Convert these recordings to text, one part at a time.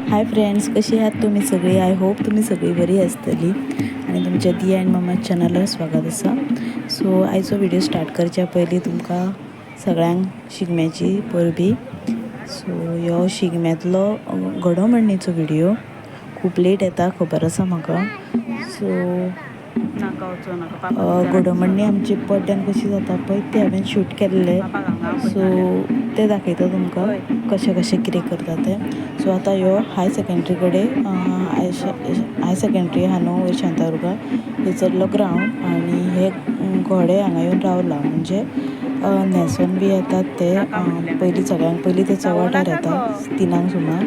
Hi friends, कशी आहात तुम्ही सगळी? आय होप तुम्ही सगळी बरी आसतली आणि तुमच्या दिया अँड मम्मा चॅनलार स्वागत आसा. सो आयचो व्हिडिओ स्टार्ट करच्या पयलीं तुमकां सगळ्यांक शिगम्याची परबी. सो ह्यो शिगम्यातलो घडोमोडणीचो व्हिडिओ खूब लेट येता खबर आसा म्हाका. सो घडोमोडणी आमची पड्ड्यान कशी जाता पळय ते हांवें शूट केल्ले. सो ते दाखयता तुमकां कशें कशें कितें करता तें. सो आतां ह्यो हाय सेकंड्री कडेन हाय सेकंड्री आहा न्हू वयर शांतादुर्गा थंयसरलो ग्रावंड आनी हे घोडे हांगा येवन रावला. म्हणजे न्हेसोन बी येतात ते पयलीं सगळ्यांक पयलीं ते चवटार येता 3 सुमार.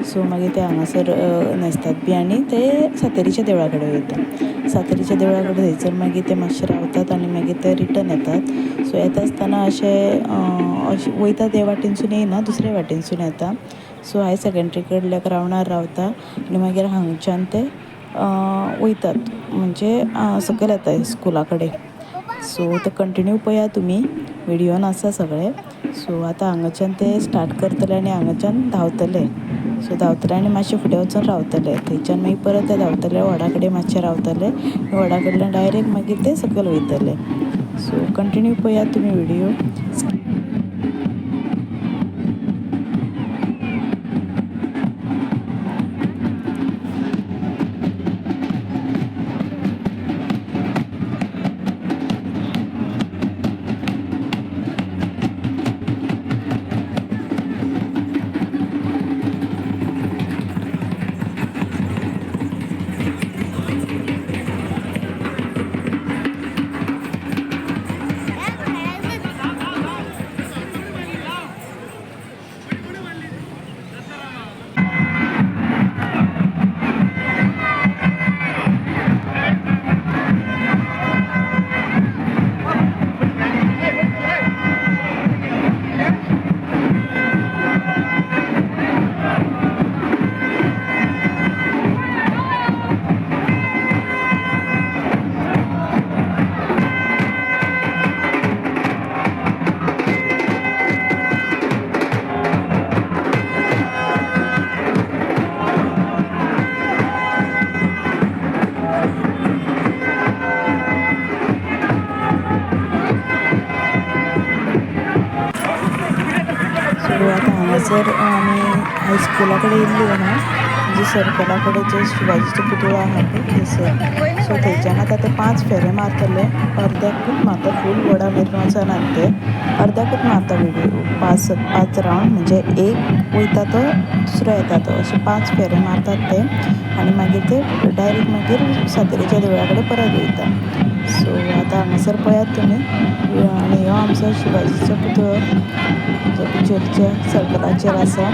सो मागीर ते हांगासर न्हेसतात बी आनी ते सातेरीच्या देवळा कडेन वयता. सातेरीच्या देवळा कडेन थंयसर मागीर ते मातशे रावतात आनी मागीर ते रिटर्न येतात. सो येता आसतना अशें वयता ते वाटेनसून येयना, दुसरे वाटेनसून येता. सो हाय सेकंड्री कडल्या ग्रावंडार रावता आनी मागीर हांगच्यान ते वयतात म्हणजे सकयल येता स्कुला कडेन. सो ते कंटिन्यू पळयात तुमी, व्हिडिओन आसा सगळे. सो आतां हांगाच्यान ते स्टार्ट करतले आनी हांगाच्यान धांवतले. सो धांवतले आनी मातशे फुडें वचून रावतले. थंयच्यान मागीर परत ते धांवतले व्हडा कडेन मातशे रावतले. व्हडा कडल्यान डायरेक्ट मागीर ते सकयल वयतले. सो कंटिन्यू पळयात तुमी व्हिडिओ. सो आतां हांगासर आमी हायस्कुला कडेन येयल्ली आहा, म्हणजे सर्कला कडेन जे शिवाजीचो पुतळो आहा पळय थंयसर. सो थंयच्यान आतां ते 5 फेरे मारतले. अर्द्याकूच मारता, फूल वडा मागीर वचनात ते अर्द्याकूच मारता व्हिडिओ. 5 रावंड म्हणजे एक वयता तो दुसरो येता तो, अशे 5 फेरे मारतात ते आनी मागीर ते डायरेक्ट मागीर सातेरीच्या देवळा कडेन परत वयता. सो आतां हांगासर पळयात तुमी आनी हो आमचो शिवाजीचो पुतळो जो बिचोलच्या सर्कलाचेर आसा.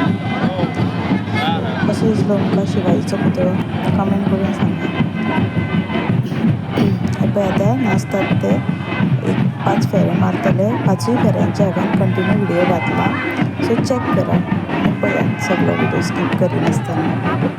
कसो दिसलो तुमकां शिवाजीचो पुतळो कमेंट करून सांगा. हे पळय आतां नाचतात ते एक 5 फेरे मारतले. 5 फेऱ्यांचे हांवें कंटिन्यू व्हिडिओ घातला. सो चॅक करा आनी पळयात सगळो व्हिडिओ स्कीप करिनासतना.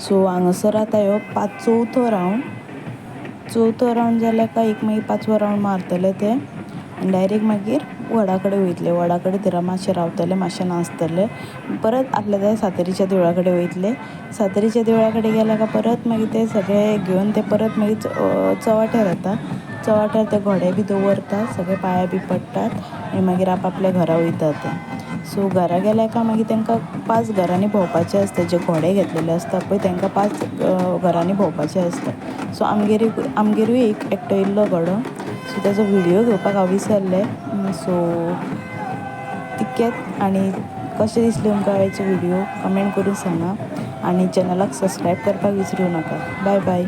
सो हांगासर आतां ह्यो चवथो रावंड जाल्या काय एक मागीर 5वो रावंड मारतले ते आनी डायरेक्ट मागीर वडा कडेन वयतले. वडा कडेन थंय मातशे रावतले, मातशे नाचतले, परत आसले जाल्यार सातेरीच्या देवळा कडेन वयतले. सातेरीच्या देवळा कडेन गेल्या काय परत मागीर ते सगळे घेवन ते परत मागीर चवाट्यार येता. चवाट्यार ते घोडे बी दवरतात, सगळे पांयां बी पडटात आनी मागीर आपआपल्या घरा वयतात. सो घरा गेल्या काय मागीर तांकां 5 घरांनी भोंवपाचें आसता. जे घोडे घेतलेले आसता पळय तांकां 5 घरांनी भोंवपाचें आसता. सो आमगेरूय एकटो येयल्लो घोडो, सो ताजो व्हिडियो घेवपाक हांव विसरलें. सो तितकेंच. आनी कशें दिसलें तुमकां आयचो व्हिडियो कमेंट करून सांगा आनी चॅनलाक सबस्क्रायब करपाक विसरूं नाका. Bye bye.